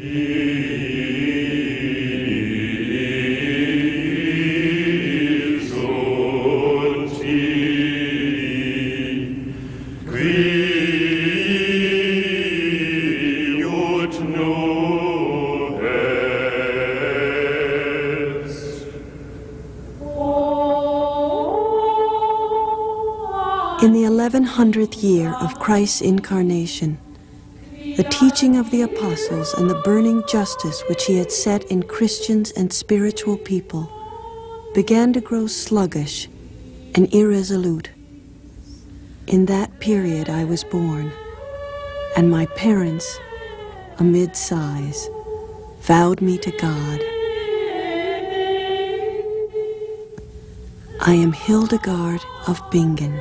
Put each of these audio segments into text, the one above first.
In the 1100th year of Christ's incarnation, the teaching of the apostles and the burning justice which he had set in Christians and spiritual people began to grow sluggish and irresolute. In that period I was born, and my parents, amid sighs, vowed me to God. I am Hildegarde of Bingen.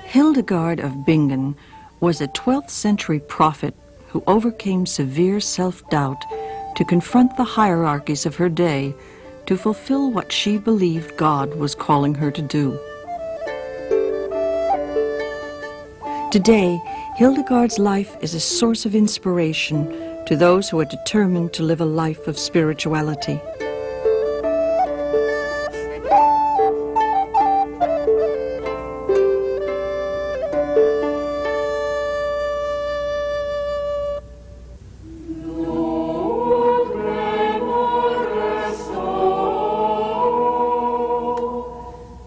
Hildegarde of Bingen was a 12th century prophet who overcame severe self-doubt to confront the hierarchies of her day to fulfill what she believed God was calling her to do. Today, Hildegarde's life is a source of inspiration to those who are determined to live a life of spirituality.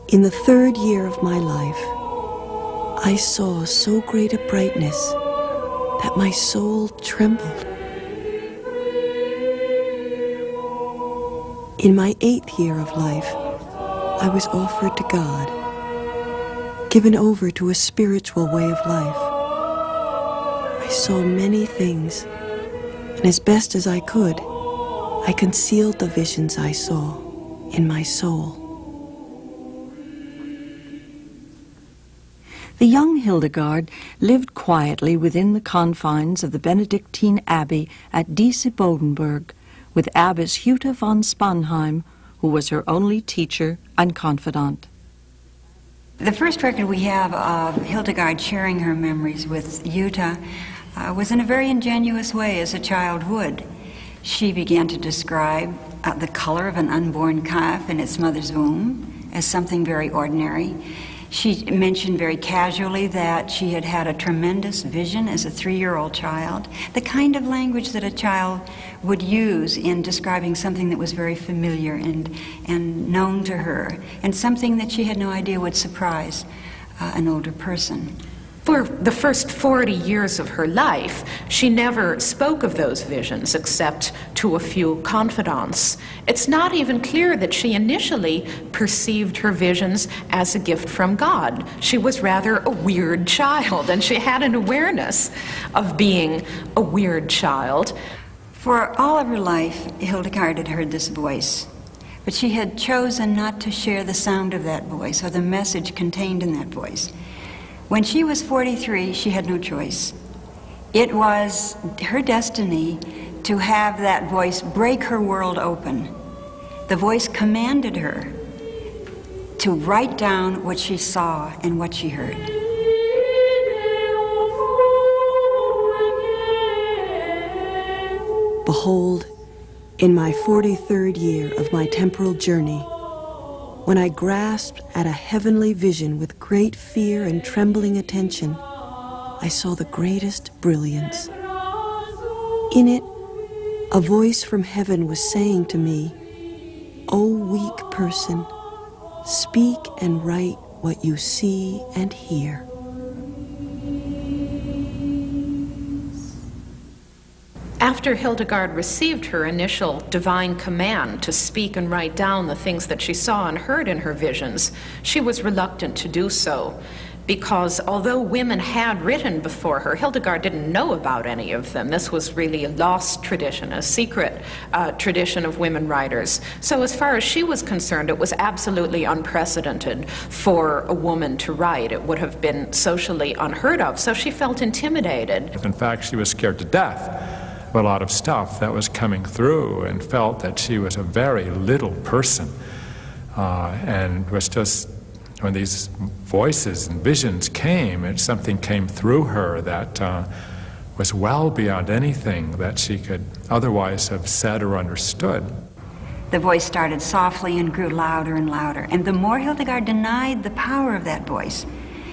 In the 3rd year of my life, I saw so great a brightness that my soul trembled. In my 8th year of life, I was offered to God, given over to a spiritual way of life. I saw many things, and as best as I could, I concealed the visions I saw in my soul. The young Hildegarde lived quietly within the confines of the Benedictine Abbey at Disse-Bodenberg with Abbess Jutta von Spanheim, who was her only teacher and confidant. The first record we have of Hildegarde sharing her memories with Jutta was in a very ingenuous way, as a child would. She began to describe the color of an unborn calf in its mother's womb as something very ordinary. She mentioned very casually that she had had a tremendous vision as a 3-year-old child, the kind of language that a child would use in describing something that was very familiar and known to her, and something that she had no idea would surprise an older person. For the first 40 years of her life, she never spoke of those visions except to a few confidants. It's not even clear that she initially perceived her visions as a gift from God. She was rather a weird child, and she had an awareness of being a weird child. For all of her life, Hildegarde had heard this voice, but she had chosen not to share the sound of that voice or the message contained in that voice. When she was 43, she had no choice. It was her destiny to have that voice break her world open. The voice commanded her to write down what she saw and what she heard. Behold, in my 43rd year of my temporal journey, when I grasped at a heavenly vision with great fear and trembling attention, I saw the greatest brilliance. In it, a voice from heaven was saying to me, "O weak person, speak and write what you see and hear." After Hildegarde received her initial divine command to speak and write down the things that she saw and heard in her visions, she was reluctant to do so, because although women had written before her, Hildegarde didn't know about any of them. This was really a lost tradition, a secret tradition of women writers. So as far as she was concerned, it was absolutely unprecedented for a woman to write. It would have been socially unheard of, so she felt intimidated. In fact, she was scared to death a lot of stuff that was coming through, and felt that she was a very little person, and was just, when these voices and visions came, something came through her that was well beyond anything that she could otherwise have said or understood. The voice started softly and grew louder and louder. And the more Hildegarde denied the power of that voice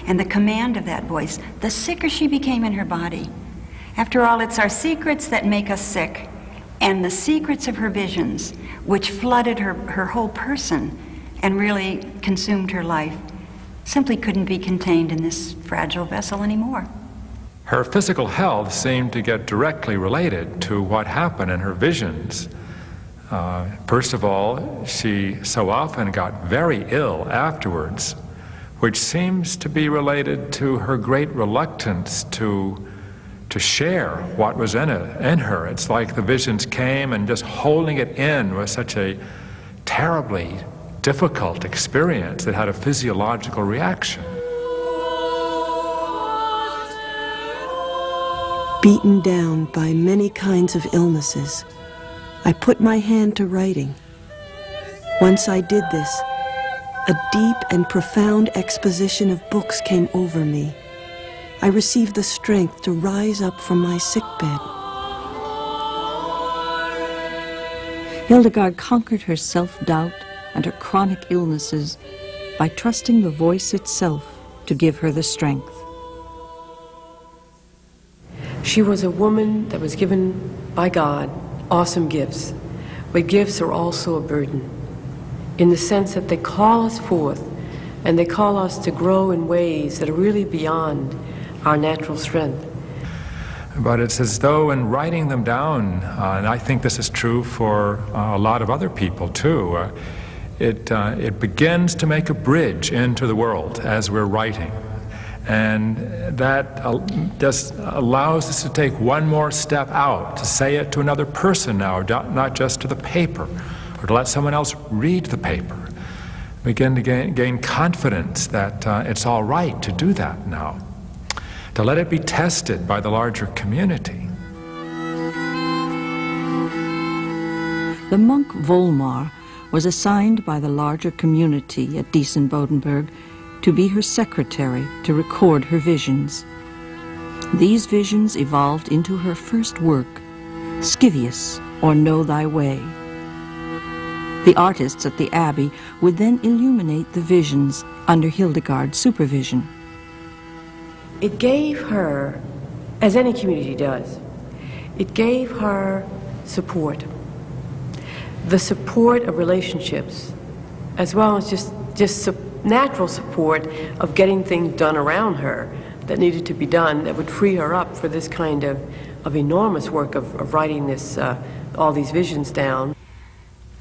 and the command of that voice, the sicker she became in her body. After all, it's our secrets that make us sick. And the secrets of her visions, which flooded her whole person and really consumed her life, simply couldn't be contained in this fragile vessel anymore. Her physical health seemed to get directly related to what happened in her visions. First of all, she so often got very ill afterwards, which seems to be related to her great reluctance to share what was in her. It's like the visions came, and just holding it in was such a terribly difficult experience. It had a physiological reaction. Beaten down by many kinds of illnesses, I put my hand to writing. Once I did this, a deep and profound exposition of books came over me. I received the strength to rise up from my sickbed. Hildegarde conquered her self-doubt and her chronic illnesses by trusting the voice itself to give her the strength. She was a woman that was given by God awesome gifts, but gifts are also a burden, in the sense that they call us forth and they call us to grow in ways that are really beyond our natural strength. But it's as though in writing them down, and I think this is true for a lot of other people too, it begins to make a bridge into the world as we're writing. And that just allows us to take one more step out, to say it to another person now, not just to the paper, or to let someone else read the paper. Begin to gain confidence that it's all right to do that now, to let it be tested by the larger community. The monk Volmar was assigned by the larger community at Diessen-Bodenberg to be her secretary to record her visions. These visions evolved into her first work, Scivias, or Know Thy Way. The artists at the Abbey would then illuminate the visions under Hildegarde's supervision. It gave her, as any community does, it gave her support. The support of relationships, as well as just natural support of getting things done around her that needed to be done that would free her up for this kind of enormous work of writing this, all these visions down.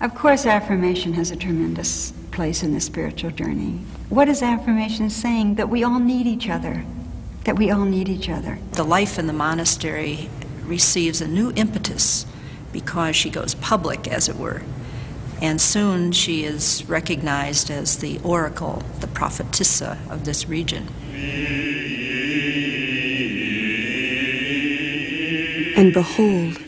Of course, affirmation has a tremendous place in the spiritual journey. What is affirmation saying? That we all need each other. That we all need each other. The life in the monastery receives a new impetus because she goes public, as it were. And soon she is recognized as the oracle, the prophetessa of this region. And behold,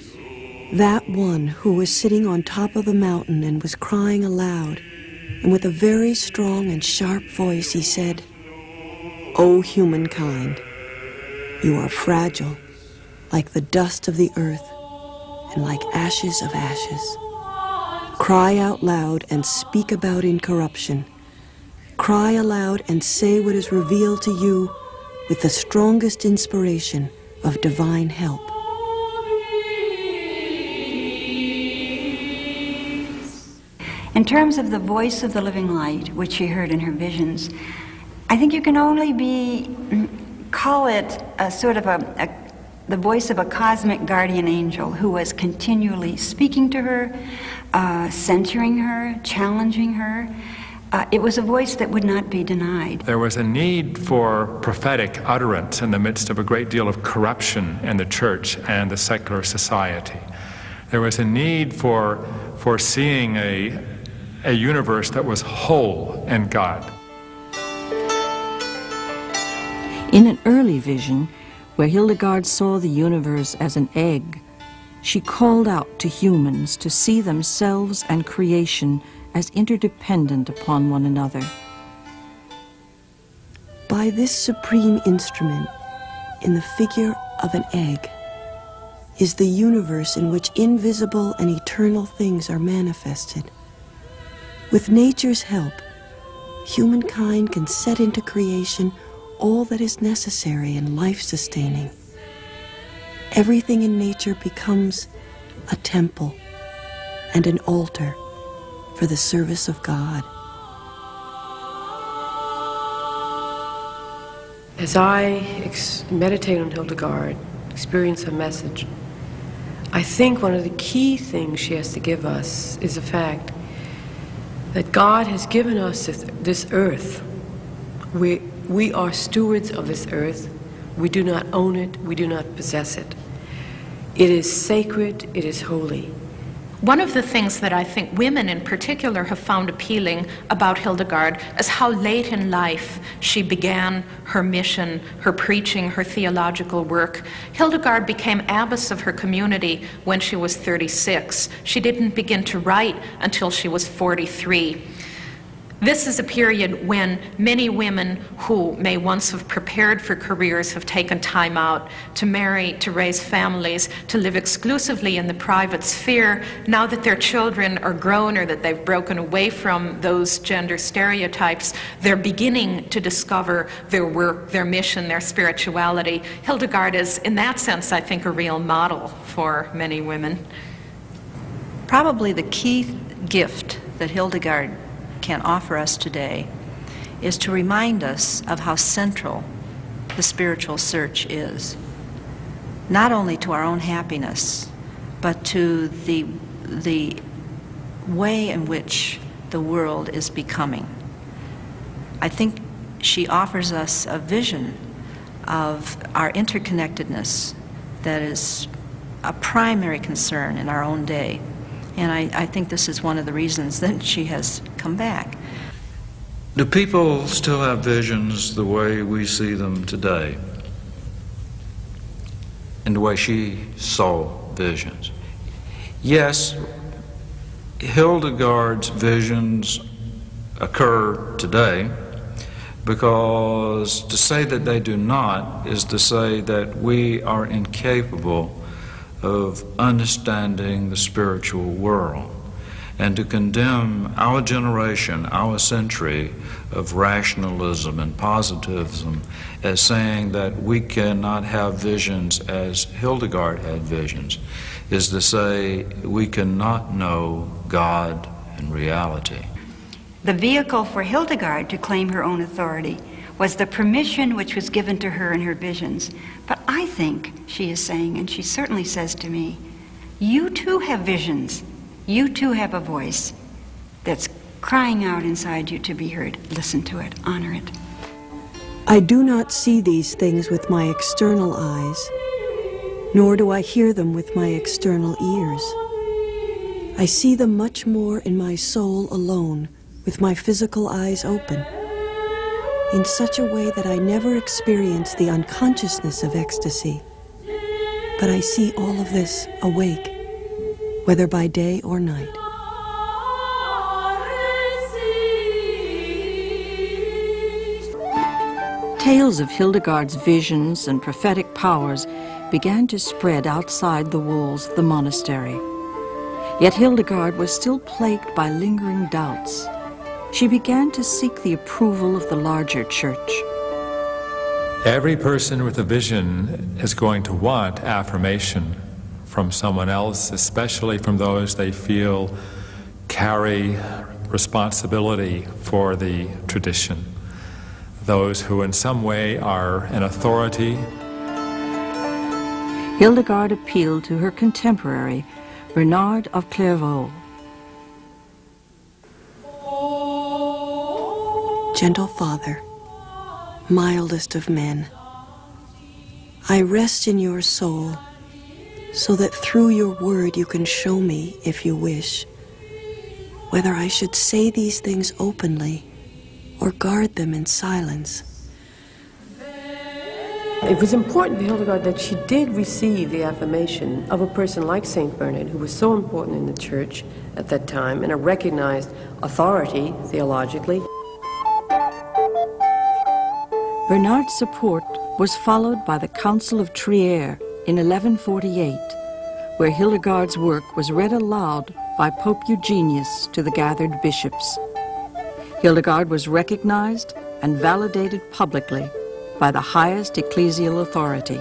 that one who was sitting on top of the mountain and was crying aloud, and with a very strong and sharp voice he said, "O humankind, you are fragile, like the dust of the earth, and like ashes of ashes. Cry out loud and speak about incorruption. Cry aloud and say what is revealed to you with the strongest inspiration of divine help." In terms of the voice of the living light, which she heard in her visions, I think you can only call it a sort of the voice of a cosmic guardian angel who was continually speaking to her, censuring her, challenging her. It was a voice that would not be denied. There was a need for prophetic utterance in the midst of a great deal of corruption in the church and the secular society. There was a need for seeing a universe that was whole in God. In an early vision, where Hildegarde saw the universe as an egg, she called out to humans to see themselves and creation as interdependent upon one another. By this supreme instrument, in the figure of an egg, is the universe in which invisible and eternal things are manifested. With nature's help, humankind can set into creation all that is necessary and life-sustaining. Everything in nature becomes a temple and an altar for the service of God. As I meditate on Hildegarde, experience her message, I think one of the key things she has to give us is the fact that God has given us this earth. We are stewards of this earth. We do not own it. We do not possess it. It is sacred. It is holy. One of the things that I think women in particular have found appealing about Hildegarde is how late in life she began her mission, her preaching, her theological work. Hildegarde became abbess of her community when she was 36. She didn't begin to write until she was 43. This is a period when many women who may once have prepared for careers have taken time out to marry, to raise families, to live exclusively in the private sphere. Now that their children are grown or that they've broken away from those gender stereotypes, they're beginning to discover their work, their mission, their spirituality. Hildegarde is, in that sense, I think, a real model for many women. Probably the key gift that Hildegarde can offer us today is to remind us of how central the spiritual search is, not only to our own happiness, but to the way in which the world is becoming. I think she offers us a vision of our interconnectedness that is a primary concern in our own day. And I think this is one of the reasons that she has come back. Do people still have visions the way we see them today? In the way she saw visions? Yes, Hildegarde's visions occur today, because to say that they do not is to say that we are incapable of understanding the spiritual world, and to condemn our generation, our century of rationalism and positivism as saying that we cannot have visions as Hildegarde had visions is to say we cannot know God and reality. The vehicle for Hildegarde to claim her own authority was the permission which was given to her in her visions. But I think she is saying, and she certainly says to me, you too have visions. You too have a voice that's crying out inside you to be heard. Listen to it, honor it. I do not see these things with my external eyes, nor do I hear them with my external ears. I see them much more in my soul alone, with my physical eyes open, in such a way that I never experience the unconsciousness of ecstasy. But I see all of this awake, whether by day or night. Tales of Hildegarde's visions and prophetic powers began to spread outside the walls of the monastery. Yet Hildegarde was still plagued by lingering doubts. She began to seek the approval of the larger church. Every person with a vision is going to want affirmation from someone else, especially from those they feel carry responsibility for the tradition. Those who in some way are an authority. Hildegarde appealed to her contemporary, Bernard of Clairvaux. Gentle Father, mildest of men, I rest in your soul, so that through your word you can show me, if you wish, whether I should say these things openly or guard them in silence. It was important for Hildegarde that she did receive the affirmation of a person like St. Bernard, who was so important in the church at that time and a recognized authority theologically. Bernard's support was followed by the Council of Trier in 1148, where Hildegarde's work was read aloud by Pope Eugenius to the gathered bishops. Hildegarde was recognized and validated publicly by the highest ecclesial authority.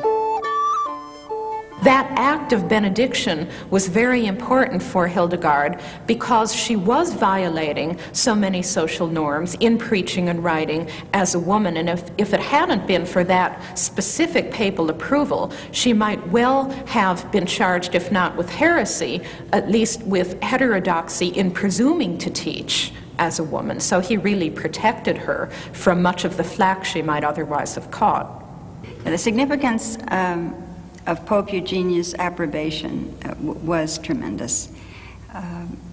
That act of benediction was very important for Hildegarde because she was violating so many social norms in preaching and writing as a woman, and if it hadn't been for that specific papal approval, she might well have been charged, if not with heresy, at least with heterodoxy in presuming to teach as a woman. So he really protected her from much of the flack she might otherwise have caught. The significance of Pope Eugenius' approbation was tremendous.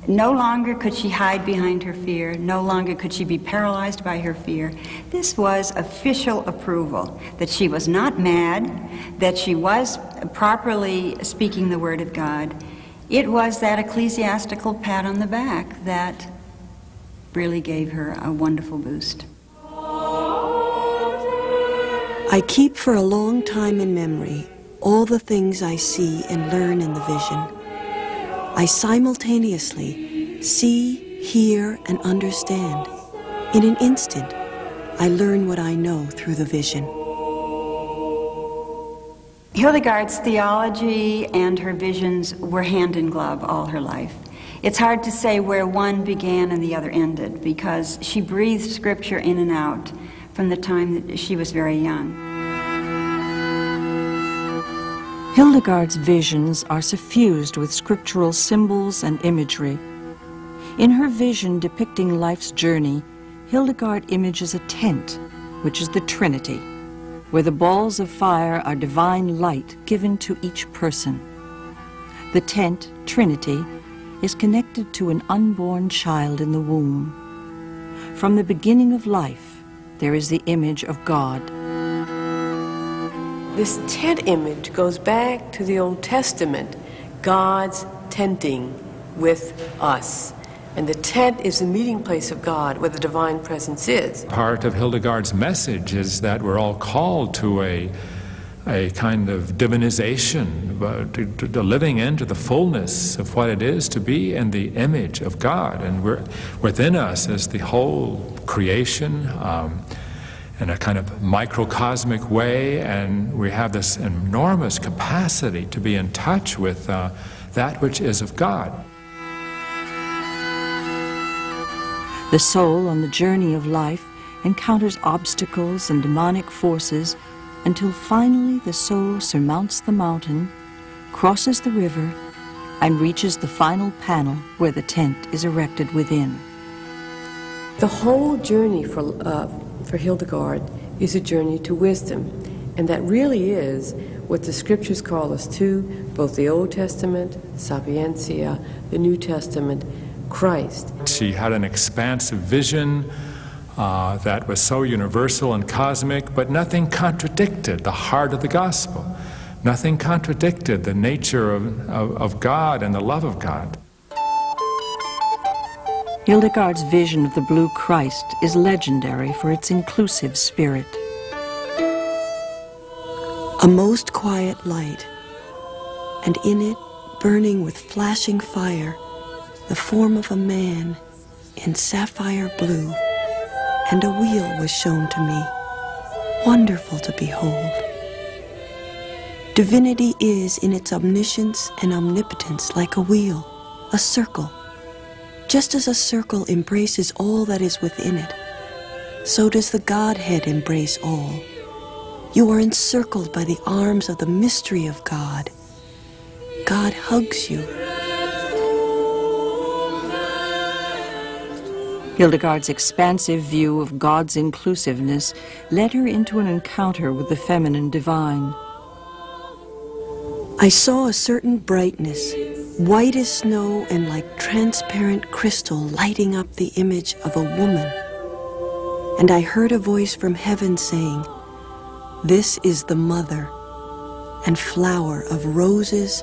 No longer could she hide behind her fear. No longer could she be paralyzed by her fear. This was official approval that she was not mad, that she was properly speaking the word of God. It was that ecclesiastical pat on the back that really gave her a wonderful boost. I keep for a long time in memory all the things I see and learn in the vision. I simultaneously see, hear, and understand. In an instant, I learn what I know through the vision. Hildegarde's theology and her visions were hand in glove all her life. It's hard to say where one began and the other ended, because she breathed scripture in and out from the time that she was very young. Hildegarde's visions are suffused with scriptural symbols and imagery. In her vision depicting life's journey, Hildegarde images a tent, which is the Trinity, where the balls of fire are divine light given to each person. The tent, Trinity, is connected to an unborn child in the womb. From the beginning of life, there is the image of God. This tent image goes back to the Old Testament, God's tenting with us. And the tent is the meeting place of God where the divine presence is. Part of Hildegarde's message is that we're all called to a kind of divinization, to living into the fullness of what it is to be in the image of God. And within us is the whole creation in a kind of microcosmic way, and we have this enormous capacity to be in touch with that which is of God. The soul on the journey of life encounters obstacles and demonic forces until finally the soul surmounts the mountain, crosses the river, and reaches the final panel where the tent is erected within. The whole journey for Hildegarde is a journey to wisdom, and that really is what the scriptures call us to, both the Old Testament, sapientia, the New Testament, Christ. She had an expansive vision that was so universal and cosmic, but nothing contradicted the heart of the gospel. Nothing contradicted the nature of God and the love of God. Hildegarde's vision of the blue Christ is legendary for its inclusive spirit. A most quiet light, and in it, burning with flashing fire, the form of a man in sapphire blue, and a wheel was shown to me, wonderful to behold. Divinity is in its omniscience and omnipotence like a wheel, a circle. Just as a circle embraces all that is within it, so does the Godhead embrace all. You are encircled by the arms of the mystery of God. God hugs you. Hildegarde's expansive view of God's inclusiveness led her into an encounter with the feminine divine. I saw a certain brightness, white as snow and like transparent crystal, lighting up the image of a woman. And I heard a voice from heaven saying, This is the mother and flower of roses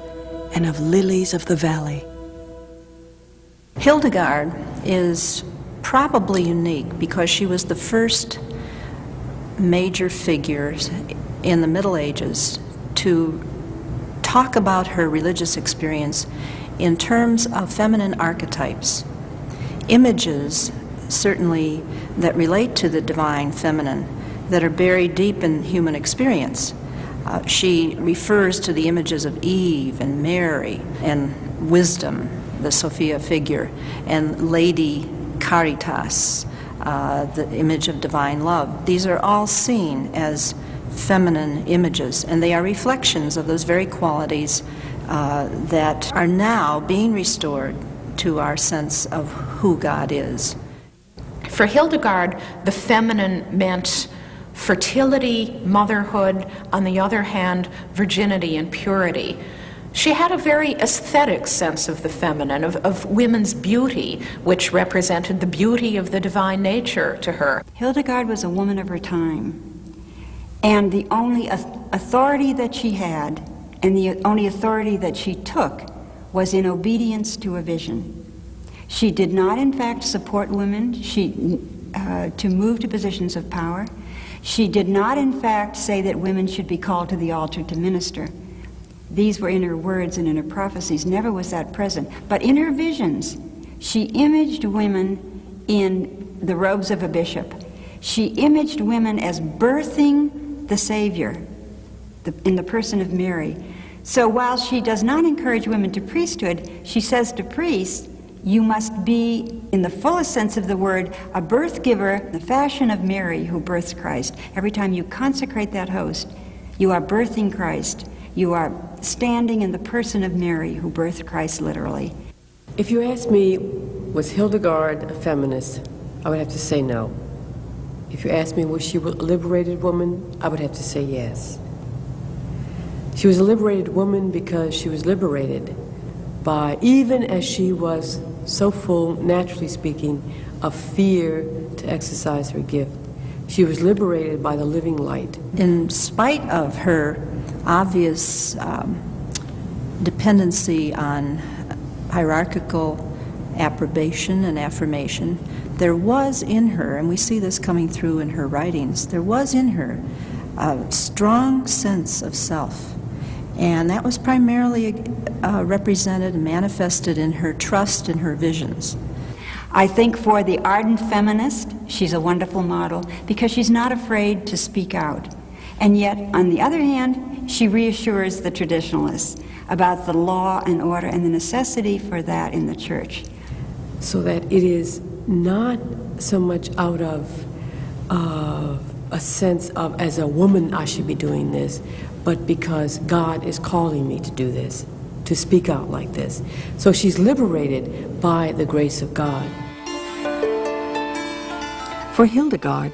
and of lilies of the valley. Hildegarde is probably unique because she was the first major figure in the Middle Ages to talk about her religious experience in terms of feminine archetypes, images certainly that relate to the divine feminine that are buried deep in human experience. She refers to the images of Eve and Mary and wisdom, the Sophia figure, and Lady Caritas, the image of divine love. These are all seen as feminine images, and they are reflections of those very qualities that are now being restored to our sense of who God is. For Hildegarde, the feminine meant fertility, motherhood, on the other hand, virginity and purity. She had a very aesthetic sense of the feminine, of women's beauty, which represented the beauty of the divine nature to her. Hildegarde was a woman of her time, and the only authority that she had, and the only authority that she took, was in obedience to a vision. She did not, in fact, support women to move to positions of power. She did not, in fact, say that women should be called to the altar to minister. These were in her words and in her prophecies. Never was that present. But in her visions, she imaged women in the robes of a bishop. She imaged women as birthing the Savior in the person of Mary. So while she does not encourage women to priesthood, she says to priests, you must be, in the fullest sense of the word, a birth giver, the fashion of Mary who births Christ. Every time you consecrate that host, you are birthing Christ. You are standing in the person of Mary who birthed Christ literally. If you ask me, was Hildegarde a feminist, I would have to say no. If you ask me, was she a liberated woman, I would have to say yes. She was a liberated woman because she was liberated by, even as she was so full, naturally speaking, of fear to exercise her gift, she was liberated by the living light. In spite of her obvious dependency on hierarchical approbation and affirmation, there was in her, and we see this coming through in her writings, there was in her a strong sense of self. And that was primarily represented and manifested in her trust in her visions. I think for the ardent feminist, she's a wonderful model because she's not afraid to speak out. And yet, on the other hand, she reassures the traditionalists about the law and order and the necessity for that in the church. So that it is not so much out of a sense of, as a woman, I should be doing this, but because God is calling me to do this, to speak out like this. So she's liberated by the grace of God. For Hildegarde,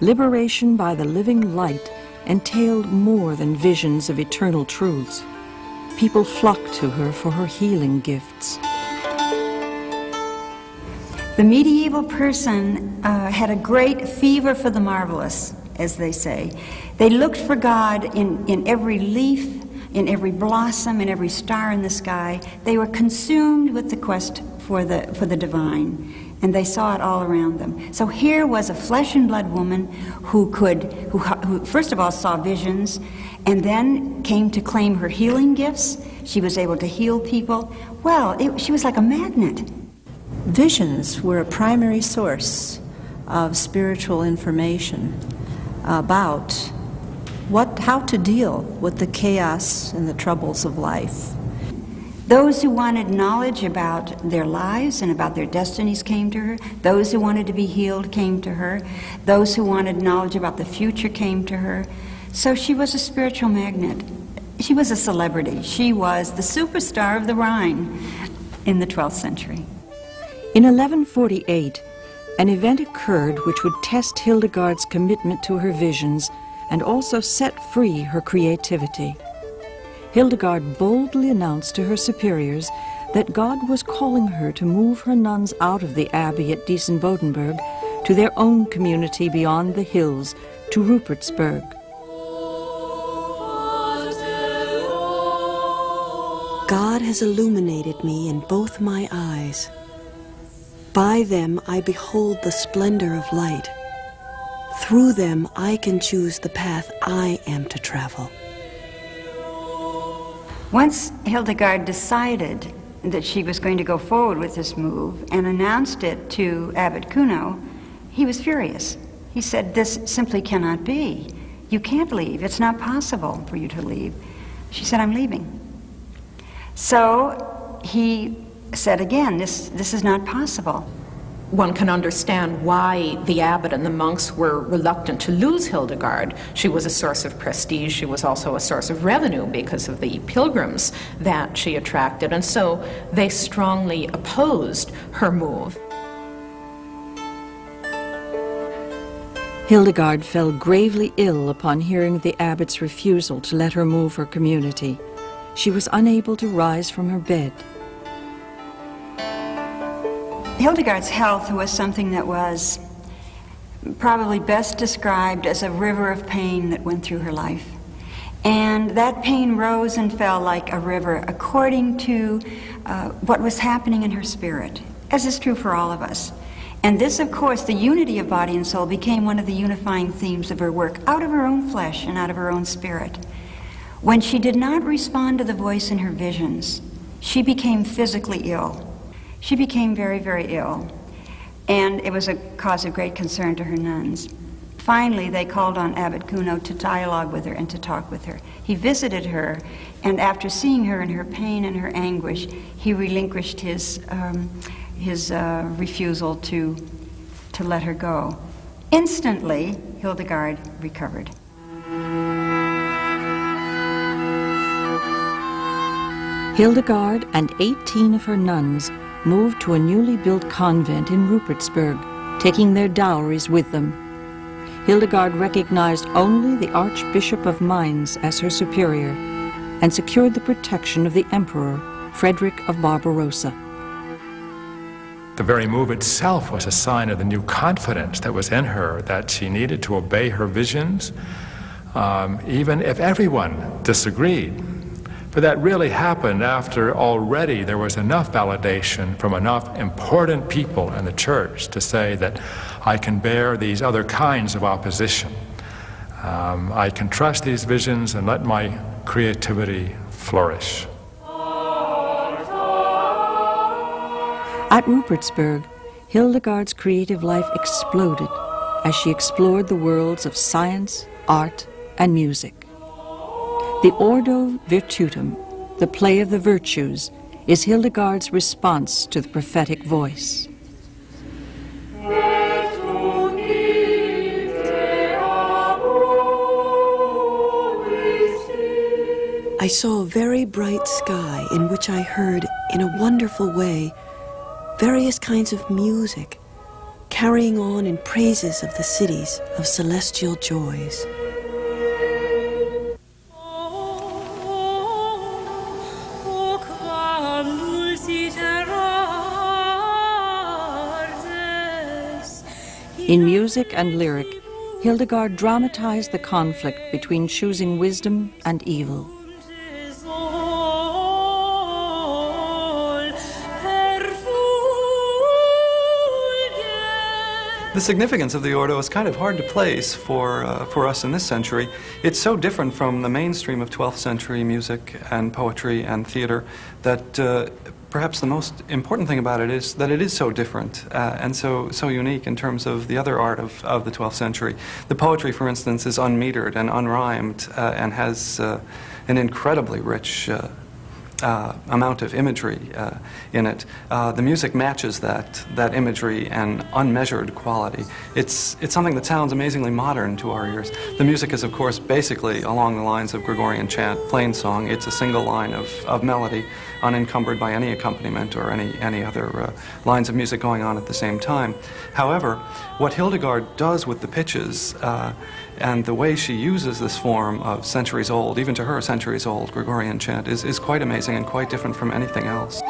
liberation by the living light entailed more than visions of eternal truths. People flocked to her for her healing gifts. The medieval person had a great fever for the marvelous, as they say. They looked for God in every leaf, in every blossom, in every star in the sky. They were consumed with the quest for the divine, and they saw it all around them. So here was a flesh and blood woman who first of all saw visions, and then came to claim her healing gifts. She was able to heal people. Well, she was like a magnet. Visions were a primary source of spiritual information about how to deal with the chaos and the troubles of life. Those who wanted knowledge about their lives and about their destinies came to her. Those who wanted to be healed came to her. Those who wanted knowledge about the future came to her. So she was a spiritual magnet. She was a celebrity. She was the superstar of the Rhine in the 12th century. In 1148, an event occurred which would test Hildegarde's commitment to her visions and also set free her creativity. Hildegarde boldly announced to her superiors that God was calling her to move her nuns out of the abbey at Diesen-Bodenberg to their own community beyond the hills, to Rupertsberg. God has illuminated me in both my eyes. By them I behold the splendor of light. Through them I can choose the path I am to travel. Once Hildegarde decided that she was going to go forward with this move and announced it to Abbot Kuno, he was furious. He said, "This simply cannot be. You can't leave. It's not possible for you to leave." She said, "I'm leaving." So he said again, this is not possible. One can understand why the abbot and the monks were reluctant to lose Hildegarde. She was a source of prestige. She was also a source of revenue because of the pilgrims that she attracted. And so they strongly opposed her move. Hildegarde fell gravely ill upon hearing the abbot's refusal to let her move her community. She was unable to rise from her bed. Hildegarde's health was something that was probably best described as a river of pain that went through her life. And that pain rose and fell like a river according to what was happening in her spirit, as is true for all of us. And this, of course, the unity of body and soul became one of the unifying themes of her work, out of her own flesh and out of her own spirit. When she did not respond to the voice in her visions, she became physically ill. She became very, very ill, and it was a cause of great concern to her nuns. Finally, they called on Abbot Kuno to dialogue with her and to talk with her. He visited her, and after seeing her in her pain and her anguish, he relinquished his refusal to let her go. Instantly, Hildegarde recovered. Hildegarde and 18 of her nuns moved to a newly built convent in Rupertsberg, taking their dowries with them. Hildegarde recognized only the Archbishop of Mainz as her superior and secured the protection of the Emperor, Frederick of Barbarossa. The very move itself was a sign of the new confidence that was in her, that she needed to obey her visions, even if everyone disagreed. But that really happened after already there was enough validation from enough important people in the church to say that I can bear these other kinds of opposition. I can trust these visions and let my creativity flourish. At Rupertsberg, Hildegarde's creative life exploded as she explored the worlds of science, art, and music. The Ordo Virtutum, the play of the virtues, is Hildegarde's response to the prophetic voice. I saw a very bright sky in which I heard, in a wonderful way, various kinds of music, carrying on in praises of the cities of celestial joys. In music and lyric, Hildegarde dramatized the conflict between choosing wisdom and evil. The significance of the Ordo is kind of hard to place for us in this century. It's so different from the mainstream of 12th century music and poetry and theater that perhaps the most important thing about it is that it is so different and so unique in terms of the other art of the 12th century. The poetry, for instance, is unmetered and unrhymed and has an incredibly rich amount of imagery in it. The music matches that imagery and unmeasured quality. It's something that sounds amazingly modern to our ears. The music is, of course, basically along the lines of Gregorian chant, plain song. It's a single line of melody, unencumbered by any accompaniment or any other lines of music going on at the same time. However, what Hildegarde does with the pitches and the way she uses this form of centuries-old, even to her centuries-old Gregorian chant, is quite amazing and quite different from anything else.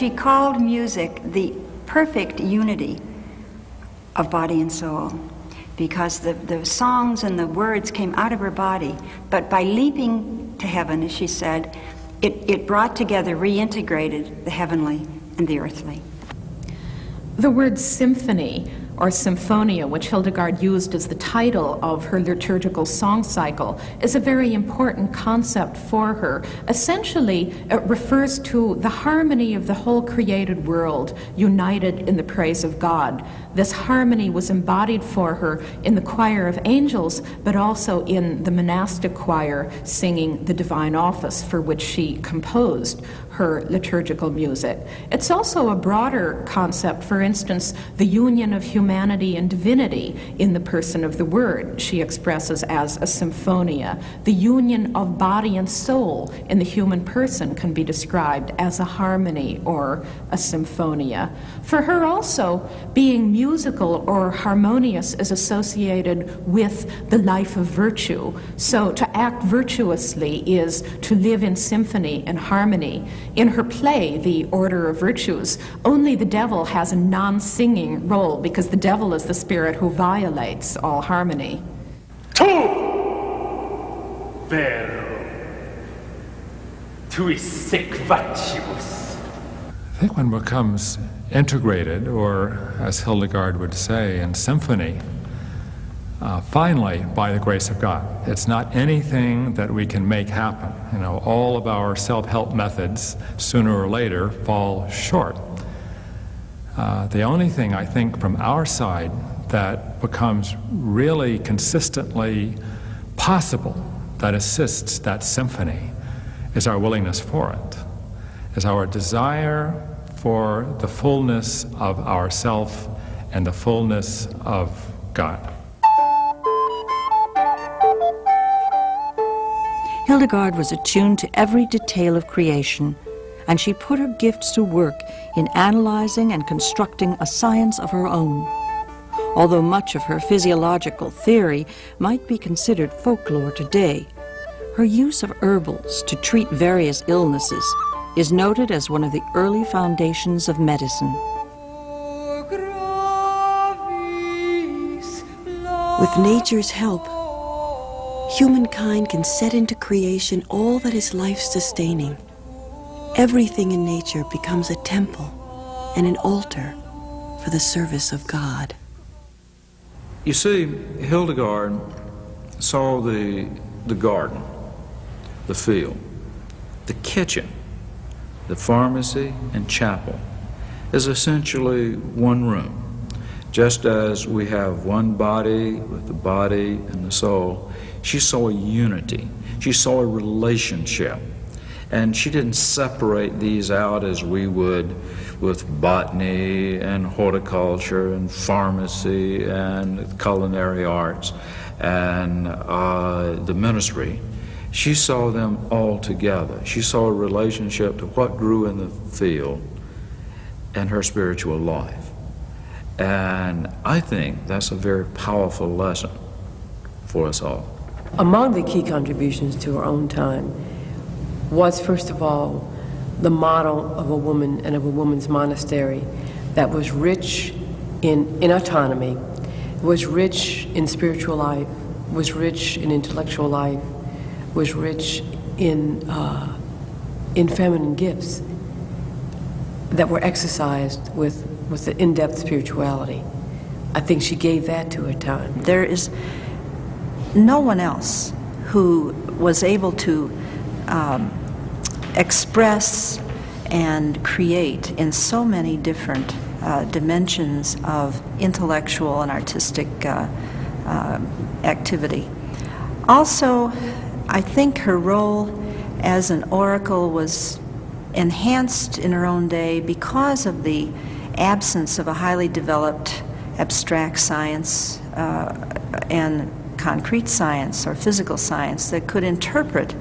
she called music the perfect unity of body and soul, because the songs and the words came out of her body, but by leaping to heaven, as she said, it brought together, reintegrated the heavenly and the earthly. The word symphony or symphonia, which Hildegarde used as the title of her liturgical song cycle, is a very important concept for her. Essentially, it refers to the harmony of the whole created world united in the praise of God. This harmony was embodied for her in the choir of angels, but also in the monastic choir singing the divine office for which she composed her liturgical music. It's also a broader concept, for instance, the union of humanity and divinity in the person of the Word, she expresses as a symphonia. The union of body and soul in the human person can be described as a harmony or a symphonia. For her also, being musical or harmonious is associated with the life of virtue. So to act virtuously is to live in symphony and harmony. In her play, The Order of Virtues, only the devil has a non-singing role because the devil is the spirit who violates all harmony. Tu, vero, tui sic vacibus. I think one becomes integrated, or as Hildegarde would say, in symphony, finally, by the grace of God. It's not anything that we can make happen. You know, all of our self-help methods, sooner or later, fall short. The only thing, I think, from our side that becomes really consistently possible, that assists that symphony, is our willingness for it, is our desire for the fullness of ourself and the fullness of God. Hildegarde was attuned to every detail of creation, and she put her gifts to work in analyzing and constructing a science of her own. Although much of her physiological theory might be considered folklore today, her use of herbals to treat various illnesses is noted as one of the early foundations of medicine. With nature's help, humankind can set into creation all that is life-sustaining. Everything in nature becomes a temple and an altar for the service of God. You see, Hildegarde saw the garden, the field, the kitchen, the pharmacy, and chapel as essentially one room. Just as we have one body with the body and the soul, she saw a unity. She saw a relationship. And she didn't separate these out as we would with botany and horticulture and pharmacy and culinary arts and the ministry. She saw them all together. She saw a relationship to what grew in the field and her spiritual life. And I think that's a very powerful lesson for us all. Among the key contributions to her own time was, first of all, the model of a woman and of a woman's monastery that was rich in autonomy, was rich in spiritual life, was rich in intellectual life, was rich in feminine gifts that were exercised with the in-depth spirituality. I think she gave that to her time. There is no one else who was able to express and create in so many different dimensions of intellectual and artistic activity. Also, I think her role as an oracle was enhanced in her own day because of the absence of a highly developed abstract science and concrete science or physical science that could interpret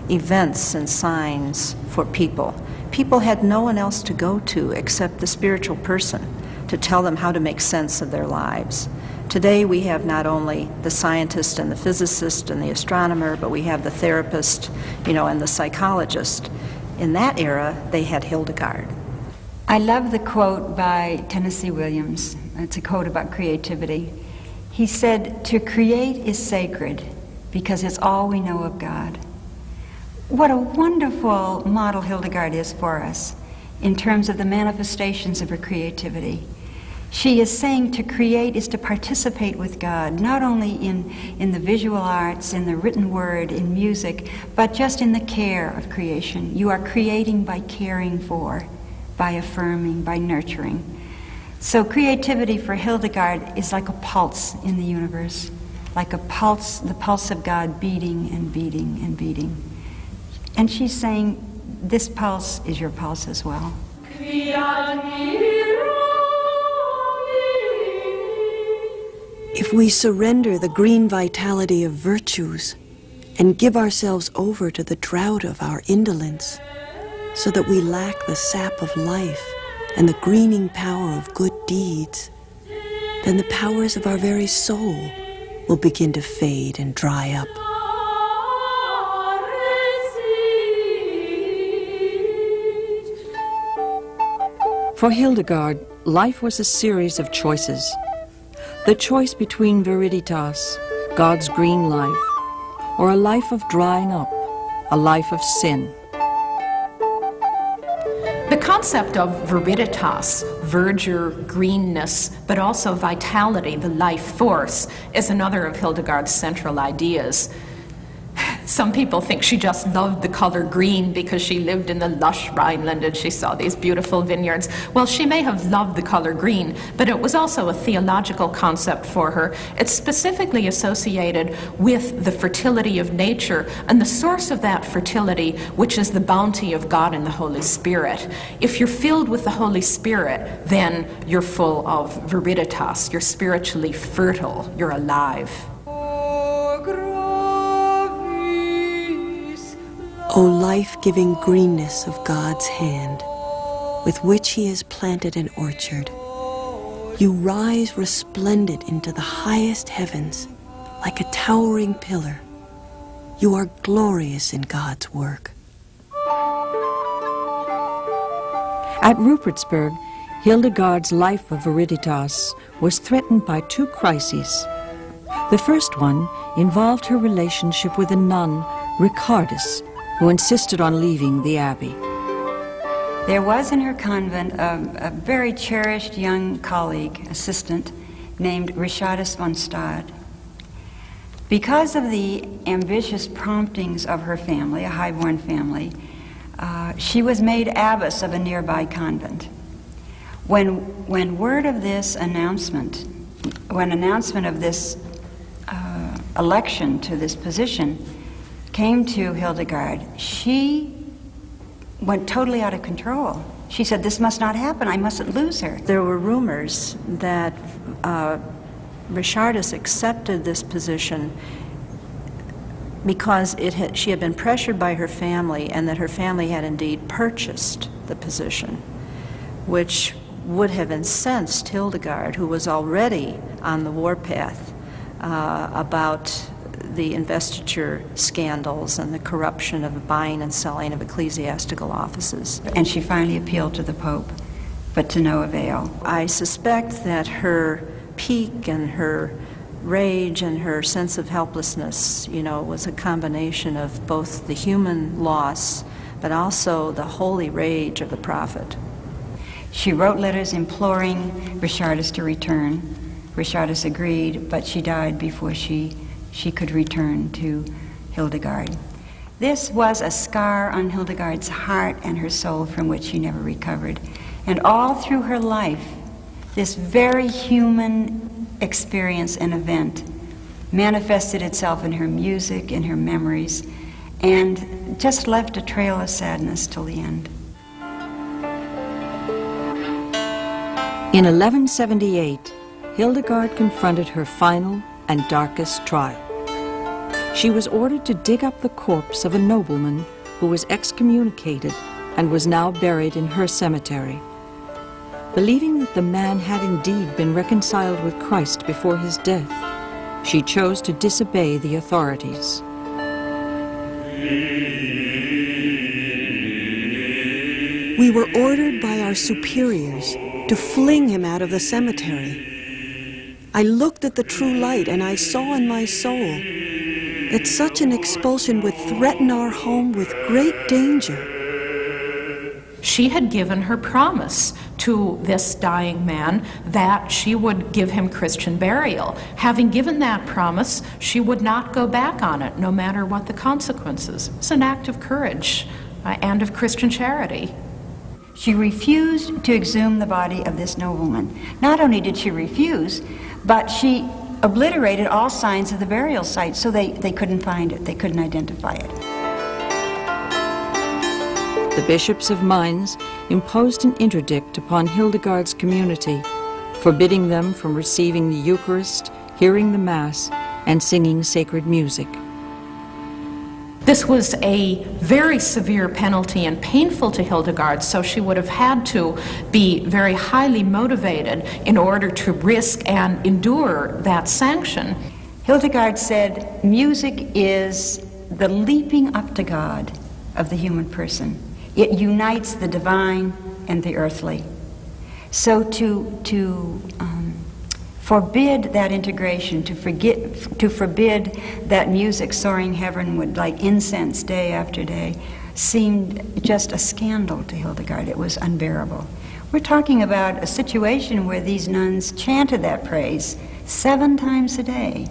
events and signs for people. People had no one else to go to except the spiritual person to tell them how to make sense of their lives. Today we have not only the scientist and the physicist and the astronomer, but we have the therapist, and the psychologist. In that era, they had Hildegarde. I love the quote by Tennessee Williams. It's a quote about creativity. He said, "To create is sacred because it's all we know of God." What a wonderful model Hildegarde is for us in terms of the manifestations of her creativity. She is saying to create is to participate with God, not only in the visual arts, in the written word, in music, but just in the care of creation. You are creating by caring for, by affirming, by nurturing. So creativity for Hildegarde is like a pulse in the universe, like a pulse, the pulse of God beating and beating and beating. And she's saying, this pulse is your pulse as well. If we surrender the green vitality of virtues and give ourselves over to the drought of our indolence, so that we lack the sap of life and the greening power of good deeds, then the powers of our very soul will begin to fade and dry up. For Hildegarde, life was a series of choices. The choice between viriditas, God's green life, or a life of drying up, a life of sin. The concept of viriditas, verdure, greenness, but also vitality, the life force, is another of Hildegarde's central ideas. Some people think she just loved the color green because she lived in the lush Rhineland and she saw these beautiful vineyards. Well, she may have loved the color green, but it was also a theological concept for her. It's specifically associated with the fertility of nature and the source of that fertility, which is the bounty of God and the Holy Spirit. If you're filled with the Holy Spirit, then you're full of viriditas, you're spiritually fertile, you're alive. O life-giving greenness of God's hand, with which He has planted an orchard, you rise resplendent into the highest heavens like a towering pillar. You are glorious in God's work. At Rupertsberg, Hildegarde's life of viriditas was threatened by two crises. The first one involved her relationship with a nun, Ricardus, who insisted on leaving the abbey. There was in her convent a very cherished young colleague, assistant, named Richardus von Stade. Because of the ambitious promptings of her family, a highborn family, she was made abbess of a nearby convent. When word of this announcement, of this election to this position came to Hildegarde, she went totally out of control. She said, this must not happen, I mustn't lose her. There were rumors that Richardus accepted this position because she had been pressured by her family and that her family had indeed purchased the position, which would have incensed Hildegarde, who was already on the warpath about the investiture scandals and the corruption of the buying and selling of ecclesiastical offices. And she finally appealed to the Pope, but to no avail. I suspect that her pique and her rage and her sense of helplessness, was a combination of both the human loss, but also the holy rage of the prophet. She wrote letters imploring Richardus to return. Richardus agreed, but she died before she could return to Hildegarde. This was a scar on Hildegarde's heart and her soul from which she never recovered. And all through her life, this very human experience and event manifested itself in her music, in her memories, and just left a trail of sadness till the end. In 1178, Hildegarde confronted her final and darkest trial. She was ordered to dig up the corpse of a nobleman who was excommunicated and was now buried in her cemetery. Believing that the man had indeed been reconciled with Christ before his death, she chose to disobey the authorities. We were ordered by our our superiors to fling him out of the cemetery. I looked at the true light, and I saw in my soul that such an expulsion would threaten our home with great danger. She had given her promise to this dying man that she would give him Christian burial. Having given that promise, she would not go back on it, no matter what the consequences. It's an act of courage and of Christian charity. She refused to exhume the body of this nobleman. Not only did she refuse, but she obliterated all signs of the burial site, so they couldn't find it, they couldn't identify it. The bishops of Mainz imposed an interdict upon Hildegarde's community, forbidding them from receiving the Eucharist, hearing the Mass, and singing sacred music. This was a very severe penalty and painful to Hildegarde, so she would have had to be very highly motivated in order to risk and endure that sanction. Hildegarde said, music is the leaping up to God of the human person. It unites the divine and the earthly. So to forbid that integration, to forbid that music soaring heavenward like incense day after day, seemed just a scandal to Hildegarde. It was unbearable. We're talking about a situation where these nuns chanted that praise 7 times a day,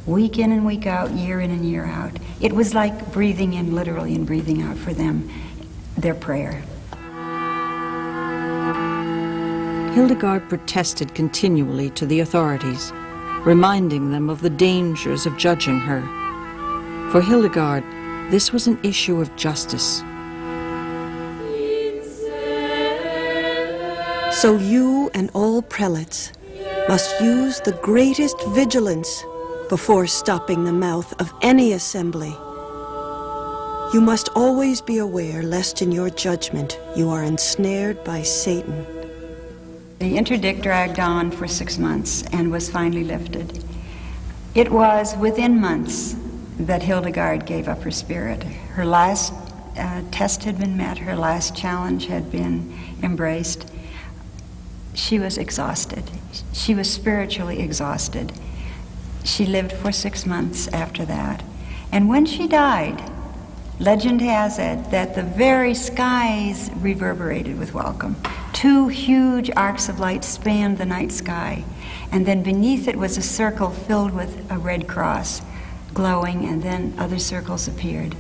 week in and week out, year in and year out. It was like breathing in literally and breathing out for them, their prayer. Hildegarde protested continually to the authorities, reminding them of the dangers of judging her. For Hildegarde, this was an issue of justice. So you and all prelates must use the greatest vigilance before stopping the mouth of any assembly. You must always be aware lest in your judgment you are ensnared by Satan. The interdict dragged on for 6 months and was finally lifted. It was within months that Hildegarde gave up her spirit. Her last test had been met, her last challenge had been embraced. She was exhausted. She was spiritually exhausted. She lived for 6 months after that. And when she died, legend has it that the very skies reverberated with welcome. 2 huge arcs of light spanned the night sky, and then beneath it was a circle filled with a red cross, glowing, and then other circles appeared.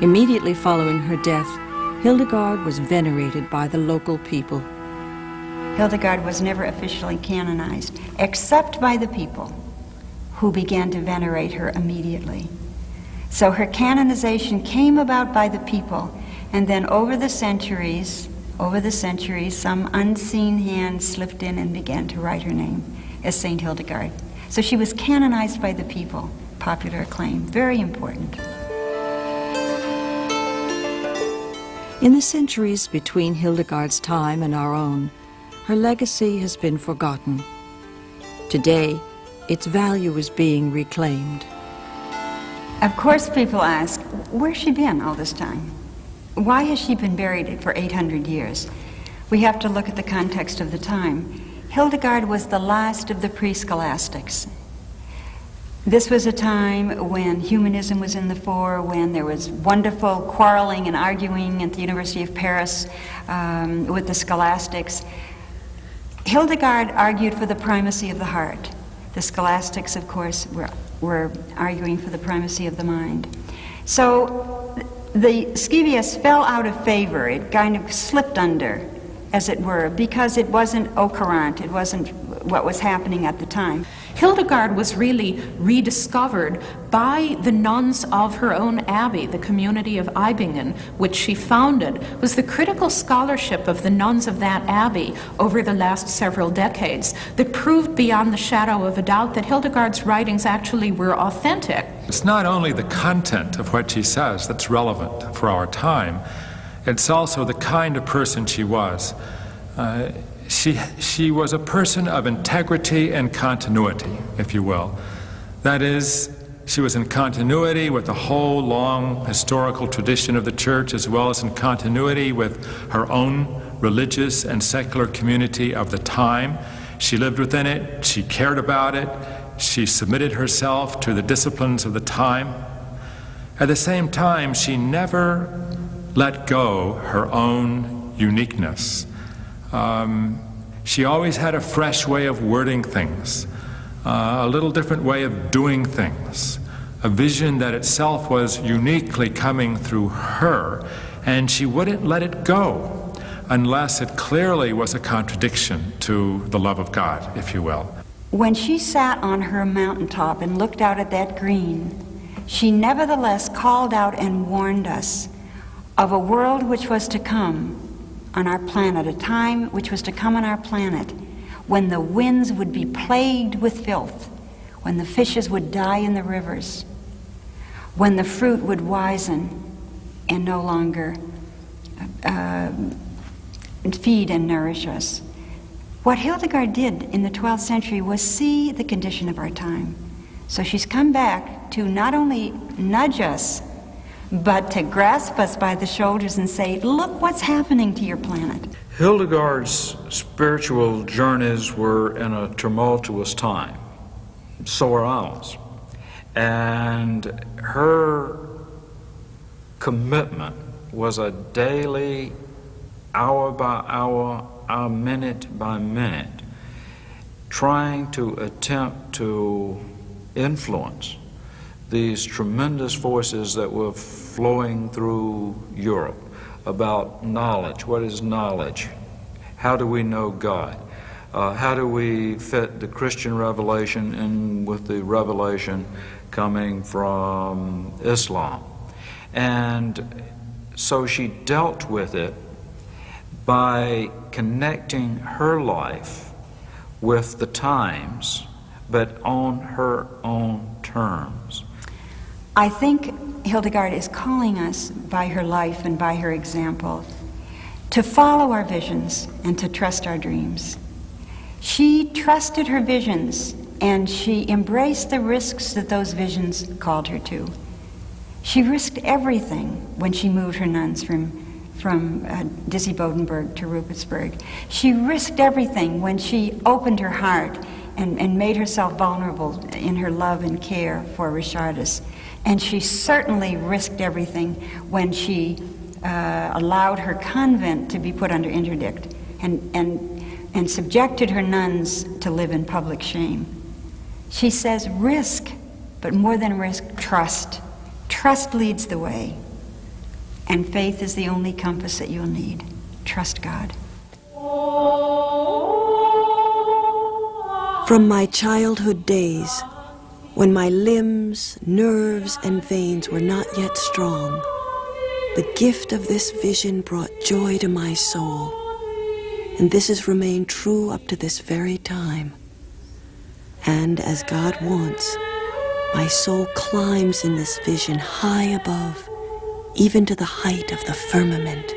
Immediately following her death, Hildegarde was venerated by the local people. Hildegarde was never officially canonized, except by the people, who began to venerate her immediately. So her canonization came about by the people, and then over the centuries, some unseen hand slipped in and began to write her name as Saint Hildegarde. So she was canonized by the people, popular acclaim, very important. In the centuries between Hildegarde's time and our own, her legacy has been forgotten. Today, its value is being reclaimed. Of course, people ask, where's she been all this time? Why has she been buried for 800 years? We have to look at the context of the time. Hildegarde was the last of the pre-scholastics. This was a time when humanism was in the fore, when there was wonderful quarreling and arguing at the University of Paris with the scholastics. Hildegarde argued for the primacy of the heart. The scholastics, of course, were arguing for the primacy of the mind. So the Scivias fell out of favor. It kind of slipped under, as it were, because it wasn't au courant. It wasn't what was happening at the time. Hildegarde was really rediscovered by the nuns of her own abbey. The community of Bingen, which she founded, was the critical scholarship of the nuns of that abbey over the last several decades that proved beyond the shadow of a doubt that Hildegarde's writings actually were authentic. It's not only the content of what she says that's relevant for our time, it's also the kind of person she was. She was a person of integrity and continuity, if you will. That is, She was in continuity with the whole long historical tradition of the church, as well as in continuity with her own religious and secular community of the time. She lived within it, she cared about it, she submitted herself to the disciplines of the time. At the same time, she never let go her own uniqueness. She always had a fresh way of wording things, a little different way of doing things, a vision that itself was uniquely coming through her, and she wouldn't let it go unless it clearly was a contradiction to the love of God, if you will. When she sat on her mountaintop and looked out at that green, she nevertheless called out and warned us of a world which was to come on our planet, a time which was to come on our planet, when the winds would be plagued with filth, when the fishes would die in the rivers, when the fruit would wisen and no longer feed and nourish us. What Hildegarde did in the 12th century was see the condition of our time. So she's come back to not only nudge us, but to grasp us by the shoulders and say, look what's happening to your planet. Hildegarde's spiritual journeys were in a tumultuous time. So are ours. And her commitment was a daily, hour by hour, minute by minute, trying to attempt to influence these tremendous forces that were flowing through Europe about knowledge. What is knowledge? How do we know God? How do we fit the Christian revelation in with the revelation coming from Islam? And so she dealt with it by connecting her life with the times, but on her own terms. I think Hildegarde is calling us by her life and by her example to follow our visions and to trust our dreams. She trusted her visions and she embraced the risks that those visions called her to. She risked everything when she moved her nuns from Dizzy-Bodenberg to Rupertsberg. She risked everything when she opened her heart and made herself vulnerable in her love and care for Richardus. And she certainly risked everything when she allowed her convent to be put under interdict and subjected her nuns to live in public shame. She says risk, but more than risk, trust. Trust leads the way. And faith is the only compass that you'll need. Trust God. From my childhood days, when my limbs, nerves, and veins were not yet strong, the gift of this vision brought joy to my soul, and this has remained true up to this very time. And as God wants, my soul climbs in this vision high above, even to the height of the firmament.